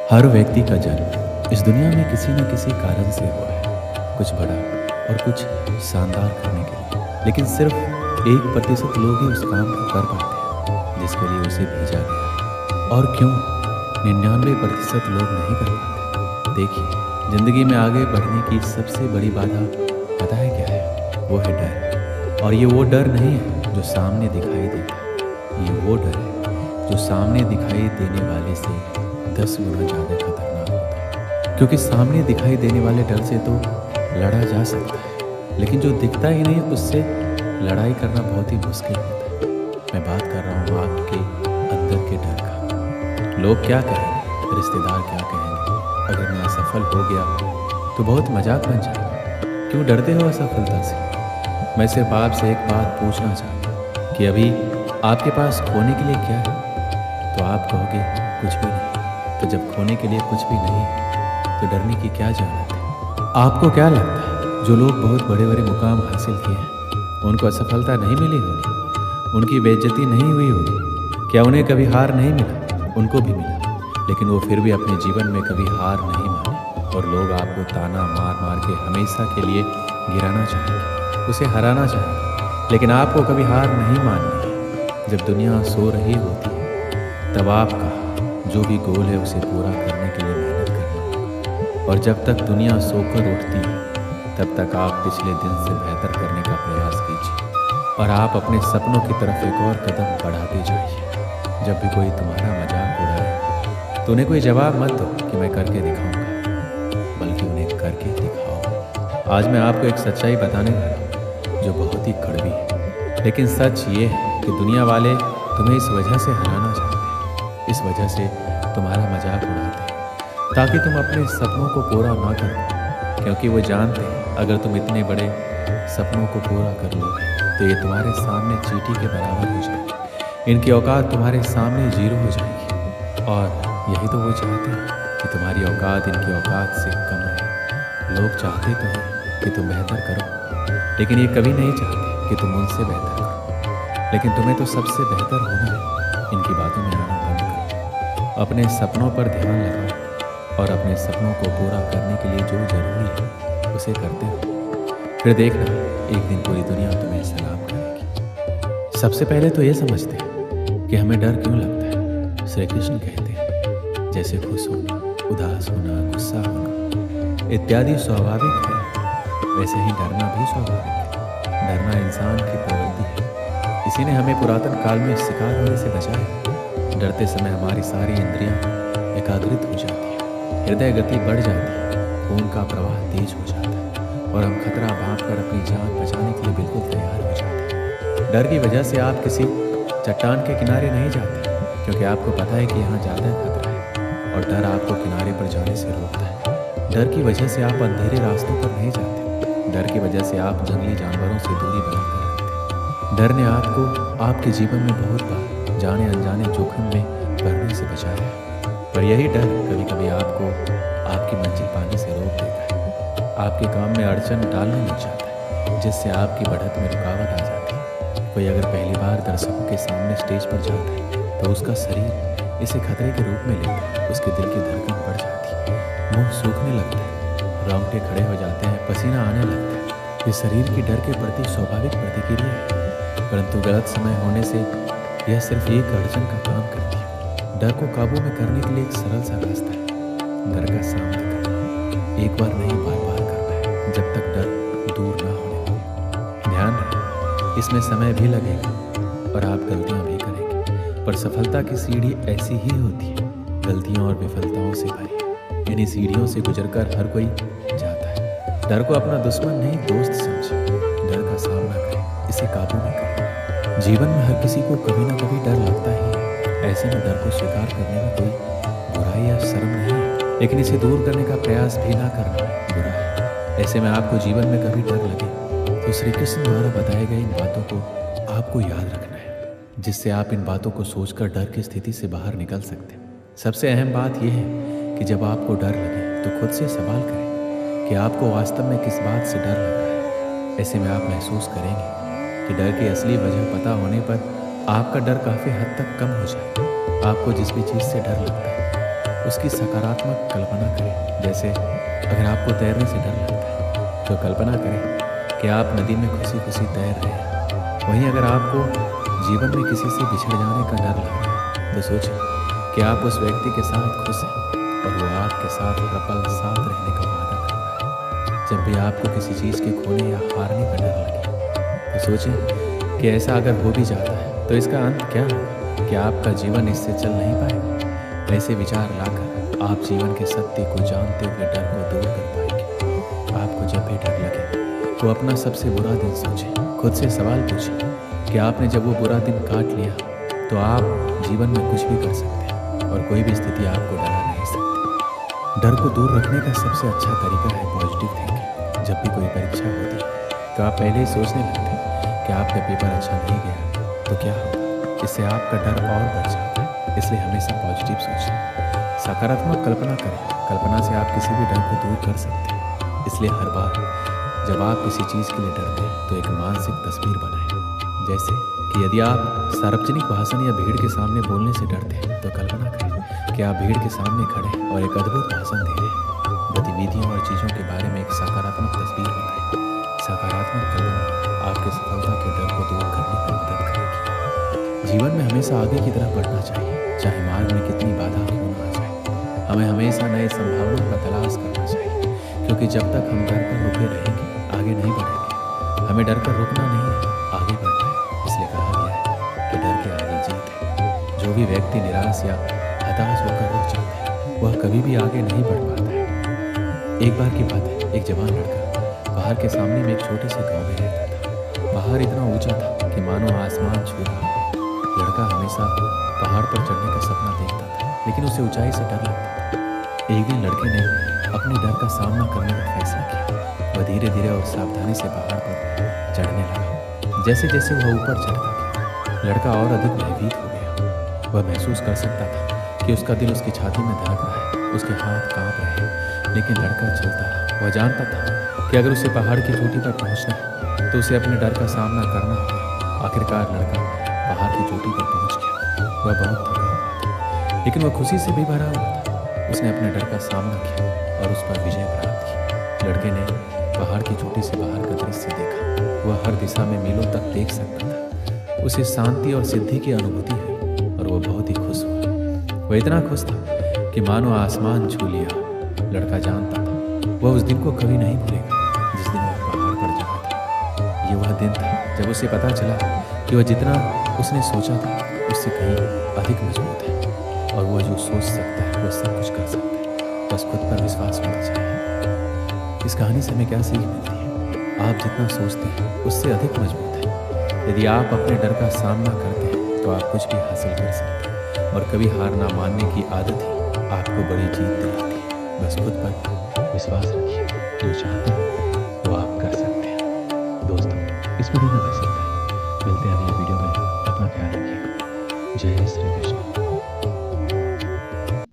हर व्यक्ति का जन्म इस दुनिया में किसी न किसी कारण से हुआ है, कुछ बड़ा और कुछ शानदार करने के लिए। लेकिन सिर्फ 1% लोग ही उस काम को कर पाते हैं जिसके लिए उसे भेजा गया है। और क्यों 99% लोग नहीं कर पाते? देखिए, जिंदगी में आगे बढ़ने की सबसे बड़ी बाधा पता है क्या है? वो है डर। और ये वो डर नहीं है जो सामने दिखाई देता है, ये वो डर है जो सामने दिखाई देने वाले से 10 गुना ज़्यादा खतरनाक होता है। क्योंकि सामने दिखाई देने वाले डर से तो लड़ा जा सकता है, लेकिन जो दिखता ही नहीं उससे लड़ाई करना बहुत ही मुश्किल होता है। मैं बात कर रहा हूँ आपके अंदर के डर का। लोग क्या कहेंगे, रिश्तेदार क्या कहेंगे, अगर मैं असफल हो गया तो बहुत मजाक बन जाएगा। क्यों डरते हो असफलता से? मैं सिर्फ आपसे एक बात पूछना चाहता हूँ कि अभी आपके पास खोने के लिए क्या है? तो आप कहोगे कुछ भी नहीं। तो जब खोने के लिए कुछ भी नहीं तो डरने की क्या जरूरत है? आपको क्या लगता है जो लोग बहुत बड़े बड़े मुकाम हासिल किए हैं उनको असफलता नहीं मिली होगी, उनकी बेइज्जती नहीं हुई होगी? क्या उन्हें कभी हार नहीं मिला? उनको भी मिला, लेकिन वो फिर भी अपने जीवन में कभी हार नहीं माने। और लोग आपको ताना मार मार के हमेशा के लिए गिराना चाहेंगे, उसे हराना चाहेंगे, लेकिन आपको कभी हार नहीं माननी है। जब दुनिया सो रही होती है तब आपका जो भी गोल है उसे पूरा करने के लिए मेहनत करना। और जब तक दुनिया सोकर उठती है तब तक आप पिछले दिन से बेहतर करने का प्रयास कीजिए और आप अपने सपनों की तरफ एक और कदम बढ़ाते जाइए। जब भी कोई तुम्हारा मजाक उड़ाए तो उन्हें कोई जवाब मत दो कि मैं करके दिखाऊंगा, बल्कि उन्हें करके दिखाओ। आज मैं आपको एक सच्चाई बताने वाला हूँ जो बहुत ही कड़वी है, लेकिन सच ये है कि दुनिया वाले तुम्हें इस वजह से हराना चाहते हैं, इस वजह से तुम्हारा मजाक उड़ाते हैं ताकि तुम अपने सपनों को पूरा ना कर पाओ। क्योंकि वो जानते हैं अगर तुम इतने बड़े सपनों को पूरा कर लोगे तो ये तुम्हारे सामने चींटी के बराबर हो जाएगी, इनकी औकात तुम्हारे सामने जीरो हो जाएगी। और यही तो वो चाहते हैं कि तुम्हारी औकात इनकी औकात से कम रहे। लोग चाहते तो हैं कि तुम बेहतर करो, लेकिन ये कभी नहीं चाहते कि तुम उनसे बेहतर करो। लेकिन तुम्हें तो सबसे बेहतर होना है। इनकी बातों में आना बंद करो, अपने सपनों पर ध्यान लगाओ और अपने सपनों को पूरा करने के लिए जो जरूरी है उसे करते रहो। फिर देखना एक दिन पूरी दुनिया तुम्हें सलाम करेगी। सबसे पहले तो ये समझते हैं कि हमें डर क्यों लगता है। श्री कृष्ण कहते हैं जैसे खुश होना, उदास होना, गुस्सा होना इत्यादि स्वाभाविक है, वैसे ही डरना भी स्वाभाविक है। डरना इंसान की प्रवृत्ति है। इसी ने हमें पुरातन काल में शिकार होने से बचाया। डरते समय हमारी सारी इंद्रियां एकाग्रित हो जाती है, हृदय गति बढ़ जाती है, खून का प्रवाह तेज हो जाता है और हम खतरा भांपकर अपनी जान बचाने के लिए बिल्कुल तैयार हो जाते हैं। डर की वजह से आप किसी चट्टान के किनारे नहीं जाते क्योंकि आपको पता है कि यहाँ ज़्यादा खतरा है और डर आपको किनारे पर जाने से रोकता है। डर की वजह से आप अंधेरे रास्तों पर नहीं जाते, डर की वजह से आप जंगली जानवरों से दूरी बनाकर रखते हैं। डर ने आपको आपके जीवन में बहुत बार जाने अनजाने जोखिम में पड़ने से बचाया है। पर यही डर कभी कभी आपको आपकी मंजिल पाने से रोक देता है, आपके काम में अड़चन डालने लग जाता है, जिससे आपकी बढ़त में रुकावट आ जाती है। कोई अगर पहली बार दर्शकों के सामने स्टेज पर जाता है तो उसका शरीर इसे खतरे के रूप में लेता है, उसके दिल की धड़कन बढ़ जाती है, मुंह सूखने लगता है, रोंगटे खड़े हो जाते हैं, पसीना आने लगता है। ये शरीर की डर के प्रति स्वाभाविक प्रतिक्रिया है, परंतु गलत समय होने से यह सिर्फ एक अड़चन का काम करती है। डर को काबू में करने के लिए एक सरल सा रास्ता है, डर का सामना करना। एक बार नहीं, बार बार करना है जब तक डर दूर ना होने लगे। ध्यान रहे, इसमें समय भी लगेगा और आप गलतियां भी करेंगे, पर सफलता की सीढ़ी ऐसी ही होती है, गलतियों और विफलताओं से भरी। इन्हीं सीढ़ियों से गुजरकर हर कोई जाता है। डर को अपना दुश्मन नहीं, दोस्त समझे। डर का सामना करें, इसे काबू में करें। जीवन में हर किसी को कभी ना कभी डर लगता ही है। ऐसे में डर को स्वीकार करने में कोई बुराई या शर्म नहीं है, लेकिन इसे दूर करने का प्रयास भी ना करना बुरा है। ऐसे में आपको जीवन में कभी डर लगे तो श्री कृष्ण द्वारा बताए गए इन बातों को आपको याद रखना है, जिससे आप इन बातों को सोचकर डर की स्थिति से बाहर निकल सकते हैं। सबसे अहम बात यह है कि जब आपको डर लगे तो खुद से सवाल करें कि आपको वास्तव में किस बात से डर लग रहा है। ऐसे में आप महसूस करेंगे कि डर की असली वजह पता होने पर आपका डर काफ़ी हद तक कम हो जाएगा। आपको जिस भी चीज़ से डर लगता है उसकी सकारात्मक कल्पना करें। जैसे अगर आपको तैरने से डर लगता है तो कल्पना करें कि आप नदी में खुशी खुशी तैर रहे हैं। वहीं अगर आपको जीवन में किसी से बिछड़ जाने का डर लग रहा है तो सोचें कि आप उस व्यक्ति के साथ खुश हैं और वो आपके साथ हर पल साथ रहने का वादा कर रहा है। जब भी आपको किसी चीज़ के खोने या हारने का डर लगे तो सोचें कि ऐसा अगर हो भी जाता है तो इसका अंत क्या होगा, कि आपका जीवन इससे चल नहीं पाएगा। ऐसे विचार लाकर आप जीवन के सत्य को जानते हुए डर को दूर कर पाएंगे। आपको जब भी डर लगे तो अपना सबसे बुरा दिन सोचें, खुद से सवाल पूछें कि आपने जब वो बुरा दिन काट लिया तो आप जीवन में कुछ भी कर सकते हैं और कोई भी स्थिति आपको डरा नहीं सकती। डर को दूर रखने का सबसे अच्छा तरीका है पॉजिटिव थिंकिंग। जब भी कोई परीक्षा होती है तो आप पहले ही सोचने लगते हैं कि आपका पेपर अच्छा नहीं गया तो क्या होगा। इससे आपका डर और बढ़ जाता है। इसलिए हमेशा पॉजिटिव सोचें, सकारात्मक कल्पना करें। कल्पना से आप किसी भी डर को दूर कर सकते हैं। इसलिए हर बार जब आप किसी चीज़ के लिए डरते हैं तो एक मानसिक तस्वीर बनाएं। जैसे कि यदि आप सार्वजनिक भाषण या भीड़ के सामने बोलने से डरते हैं तो कल्पना करें कि आप भीड़ के सामने खड़े हैं और एक अद्भुत भाषण दे रहे हैं। गतिविधियों और चीज़ों के बारे में एक सकारात्मक तस्वीर बनाएं। सकारात्मक कल्पना आपके सफलता के डर को दूर करने में मदद करेगी। जीवन में हमेशा आगे की तरफ बढ़ना चाहिए, चाहे मार्ग में कितनी बाधा क्यों ना आ जाए। हमें हमेशा नए संभावनाओं का तलाश करना चाहिए, क्योंकि जब तक हम डर कर रुके रहेंगे आगे नहीं बढ़ेंगे। हमें डर कर रुकना नहीं है, आगे बढ़ना है। इसलिए कहा गया है कि डर के आगे जीत है। जो भी व्यक्ति निराश या हताश होकर रुक जाता है वह कभी भी आगे नहीं बढ़ पाता है। एक बार की बात है, एक जवान लड़का पहाड़ के सामने में एक छोटे से गांव में रहता था। पहाड़ इतना ऊंचा था कि मानो आसमान छू रहा हो। लड़का हमेशा पहाड़ पर चढ़ने का सपना देखता था, लेकिन उसे ऊंचाई से डर लगता था। एक दिन लड़के ने अपने डर का सामना करने का फैसला किया। वह धीरे धीरे और सावधानी से पहाड़ पर चढ़ने लगा। जैसे जैसे वह ऊपर चढ़ता गया लड़का और अधिक भयभीत हो गया। वह महसूस कर सकता था कि उसका दिल उसकी छाती में धड़क रहा है, उसके हाथ कांप रहे हैं, लेकिन लड़का चलता रहा। वह जानता था कि अगर उसे पहाड़ की चोटी पर पहुंचना है तो उसे अपने डर का सामना करना होगा। आखिरकार लड़का पहाड़ की चोटी पर पहुंच गया। वह बहुत थका हुआ था, लेकिन वह खुशी से भी भरा हुआ था। उसने अपने डर का सामना किया और उस पर विजय प्राप्त की। लड़के ने पहाड़ की चोटी से बाहर का दृश्य देखा। वह हर दिशा में मीलों तक देख सकता था। उसे शांति और सिद्धि की अनुभूति हुई और वह बहुत ही खुश हुआ। वह इतना खुश था कि मानो आसमान छू लिया। लड़का जानता था वह उस दिन को कभी नहीं भूलेगा जिस दिन वह पहाड़ पर चढ़ा था। ये वह दिन था जब उसे पता चला कि वह जितना उसने सोचा था उससे कहीं अधिक मजबूत है और वह जो सोच सकता है वह सब कुछ कर सकता है। बस खुद पर विश्वास होना चाहिए। इस कहानी से हमें क्या सीख मिलती है? आप जितना सोचते हैं उससे अधिक मजबूत है। यदि आप अपने डर का सामना करते हैं तो आप कुछ भी हासिल कर सकते हैं और कभी हार ना मानने की आदत ही आपको बड़ी जीत दिलाती है। बस खुद पर विश्वास रखिए, जो चाहते हैं वो आप कर सकते हैं। दोस्तों, इस वीडियो में बस